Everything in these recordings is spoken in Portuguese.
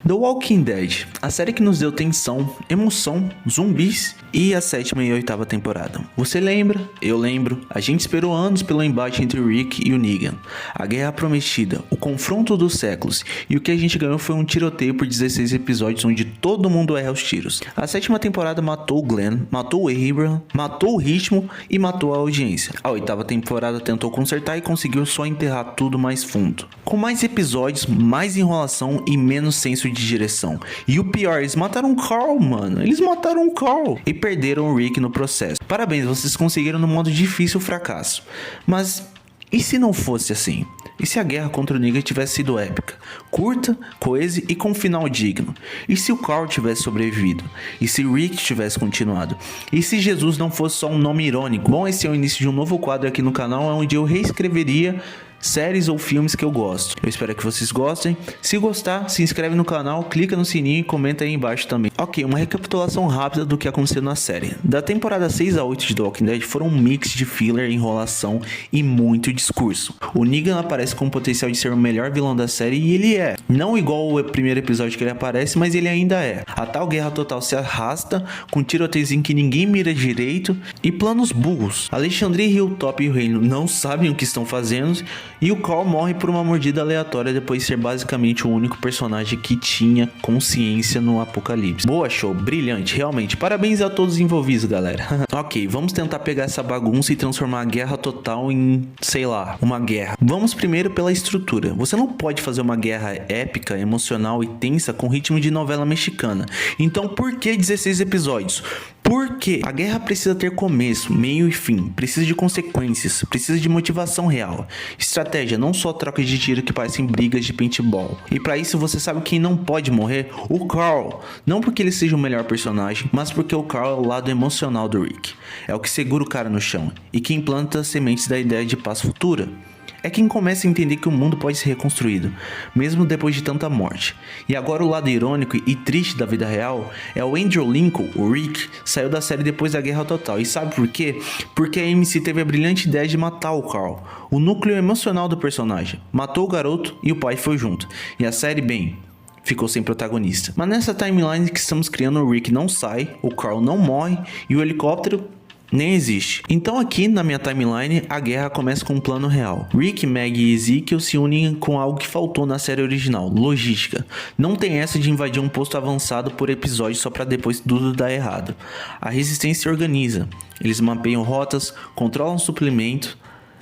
The Walking Dead, a série que nos deu tensão, emoção, zumbis e a 7ª e 8ª temporada. Você lembra? Eu lembro. A gente esperou anos pelo embate entre o Rick e o Negan. A guerra prometida, o confronto dos séculos, e o que a gente ganhou foi um tiroteio por 16 episódios onde todo mundo erra os tiros. A 7ª temporada matou o Glenn, matou o Abraham, matou o ritmo e matou a audiência. A 8ª temporada tentou consertar e conseguiu só enterrar tudo mais fundo. Com mais episódios, mais enrolação e menos senso de direção. E o pior, eles mataram o Carl, mano. Eles mataram o Carl. E perderam o Rick no processo. Parabéns, vocês conseguiram no modo difícil o fracasso. Mas e se não fosse assim? E se a guerra contra o Negan tivesse sido épica, curta, coesa e com um final digno? E se o Carl tivesse sobrevivido? E se Rick tivesse continuado? E se Jesus não fosse só um nome irônico? Bom, esse é o início de um novo quadro aqui no canal, onde eu reescreveria séries ou filmes que eu gosto. Eu espero que vocês gostem. Se gostar, se inscreve no canal, clica no sininho e comenta aí embaixo também. Ok, uma recapitulação rápida do que aconteceu na série. Da temporada 6 a 8 de The Walking Dead foram um mix de filler, enrolação e muito discurso. O Negan aparece com o potencial de ser o melhor vilão da série e ele é. Não igual o primeiro episódio que ele aparece, mas ele ainda é. A tal guerra total se arrasta, com tiroteios em que ninguém mira direito e planos burros. Alexandria, Hilltop e o Reino não sabem o que estão fazendo. E o Carl morre por uma mordida aleatória depois de ser basicamente o único personagem que tinha consciência no apocalipse. Boa, show, brilhante, realmente. Parabéns a todos os envolvidos, galera. Ok, vamos tentar pegar essa bagunça e transformar a guerra total em, sei lá, uma guerra. Vamos primeiro pela estrutura. Você não pode fazer uma guerra épica, emocional e tensa com ritmo de novela mexicana. Então por que 16 episódios? Porque a guerra precisa ter começo, meio e fim, precisa de consequências, precisa de motivação real. Estratégia, não só troca de tiro que parecem brigas de paintball. E pra isso você sabe quem não pode morrer? O Carl. Não porque ele seja o melhor personagem, mas porque o Carl é o lado emocional do Rick. É o que segura o cara no chão e que implanta as sementes da ideia de paz futura. É quem começa a entender que o mundo pode ser reconstruído, mesmo depois de tanta morte. E agora o lado irônico e triste da vida real é o Andrew Lincoln, o Rick, saiu da série depois da Guerra Total. E sabe por quê? Porque a AMC teve a brilhante ideia de matar o Carl, o núcleo emocional do personagem. Matou o garoto e o pai foi junto. E a série, bem, ficou sem protagonista. Mas nessa timeline que estamos criando, o Rick não sai, o Carl não morre e o helicóptero nem existe. Então aqui na minha timeline a guerra começa com um plano real. Rick, Maggie e Ezekiel se unem com algo que faltou na série original: logística. Não tem essa de invadir um posto avançado por episódio só para depois tudo dar errado. A resistência se organiza. Eles mapeiam rotas, controlam suplemento,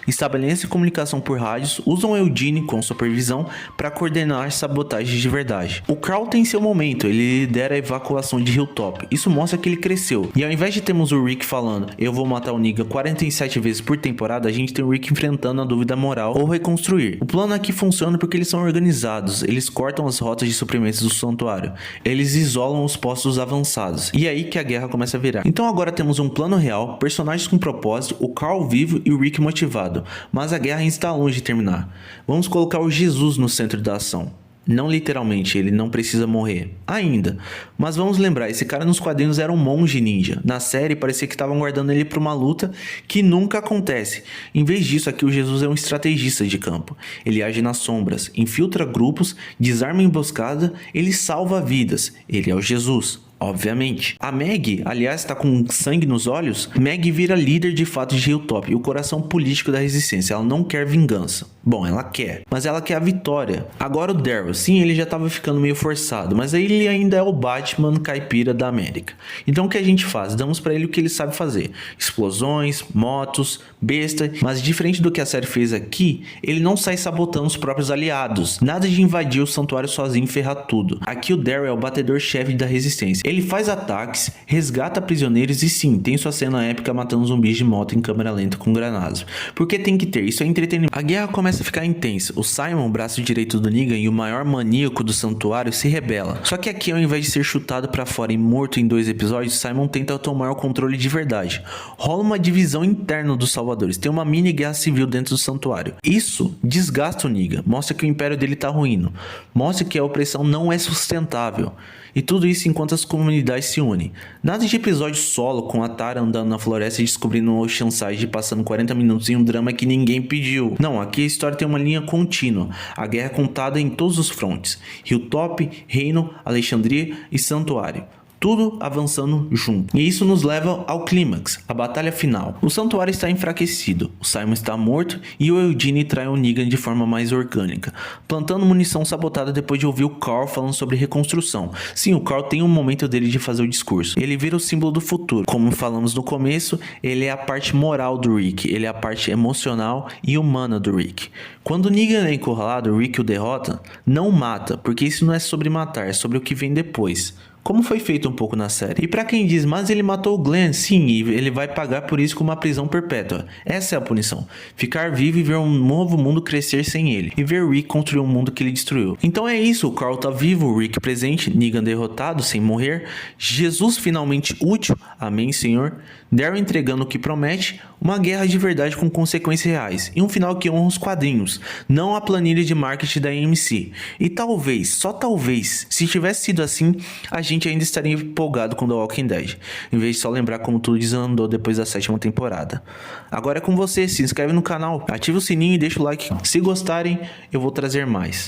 estabelecem comunicação por rádios, usam Eugene com supervisão para coordenar sabotagens de verdade. O Carl tem seu momento, ele lidera a evacuação de Hilltop. Isso mostra que ele cresceu. E ao invés de termos o Rick falando eu vou matar o Negan 47 vezes por temporada, a gente tem o Rick enfrentando a dúvida moral ou reconstruir. O plano aqui funciona porque eles são organizados. Eles cortam as rotas de suprimentos do santuário. Eles isolam os postos avançados. E é aí que a guerra começa a virar. Então agora temos um plano real, personagens com propósito, o Carl vivo e o Rick motivado. Mas a guerra ainda está longe de terminar. Vamos colocar o Jesus no centro da ação. Não literalmente, ele não precisa morrer. Ainda. Mas vamos lembrar, esse cara nos quadrinhos era um monge ninja. Na série parecia que estavam guardando ele para uma luta que nunca acontece. Em vez disso, aqui o Jesus é um estrategista de campo. Ele age nas sombras, infiltra grupos, desarma emboscada, ele salva vidas. Ele é o Jesus. Obviamente. A Maggie, aliás, está com sangue nos olhos. Maggie vira líder de fato de Hilltop e o coração político da resistência. Ela não quer vingança. Bom, ela quer, mas ela quer a vitória. Agora o Daryl, sim, ele já estava ficando meio forçado, mas ele ainda é o Batman caipira da América. Então o que a gente faz? Damos para ele o que ele sabe fazer: explosões, motos, besta. Mas diferente do que a série fez aqui, ele não sai sabotando os próprios aliados. Nada de invadir o santuário sozinho e ferrar tudo. Aqui o Daryl é o batedor-chefe da resistência. Ele faz ataques, resgata prisioneiros e sim, tem sua cena épica matando zumbis de moto em câmera lenta com granadas. Porque tem que ter, isso é entretenimento. A guerra começa a ficar intensa. O Simon, o braço direito do Negan e o maior maníaco do santuário, se rebela. Só que aqui, ao invés de ser chutado pra fora e morto em 2 episódios, Simon tenta tomar o controle de verdade. Rola uma divisão interna dos salvadores. Tem uma mini guerra civil dentro do santuário. Isso desgasta o Negan. Mostra que o império dele tá ruindo. Mostra que a opressão não é sustentável. E tudo isso enquanto as comunidades se unem. Nada de episódio solo com a Tara andando na floresta e descobrindo o Oceanside e passando 40 minutos em um drama que ninguém pediu. Não, aqui a história tem uma linha contínua. A guerra é contada em todos os frontes. Hilltop, Reino, Alexandria e Santuário. Tudo avançando junto. E isso nos leva ao clímax, a batalha final. O santuário está enfraquecido, o Simon está morto e o Eugene trai o Negan de forma mais orgânica, plantando munição sabotada depois de ouvir o Carl falando sobre reconstrução. Sim, o Carl tem um momento dele de fazer o discurso. Ele vira o símbolo do futuro. Como falamos no começo, ele é a parte moral do Rick, ele é a parte emocional e humana do Rick. Quando o Negan é encurralado, o Rick o derrota, não mata, porque isso não é sobre matar, é sobre o que vem depois. Como foi feito um pouco na série. E pra quem diz, mas ele matou o Glenn, sim, e ele vai pagar por isso com uma prisão perpétua. Essa é a punição. Ficar vivo e ver um novo mundo crescer sem ele. E ver Rick construir um mundo que ele destruiu. Então é isso, o Carl tá vivo, o Rick presente, Negan derrotado, sem morrer, Jesus finalmente útil, amém Senhor, Daryl entregando o que promete, uma guerra de verdade com consequências reais. E um final que honra os quadrinhos, não a planilha de marketing da AMC. E talvez, só talvez, se tivesse sido assim, a gente ainda estaria empolgado com The Walking Dead, em vez de só lembrar como tudo desandou depois da 7ª temporada. Agora é com você, se inscreve no canal, ativa o sininho e deixa o like. Se gostarem, eu vou trazer mais.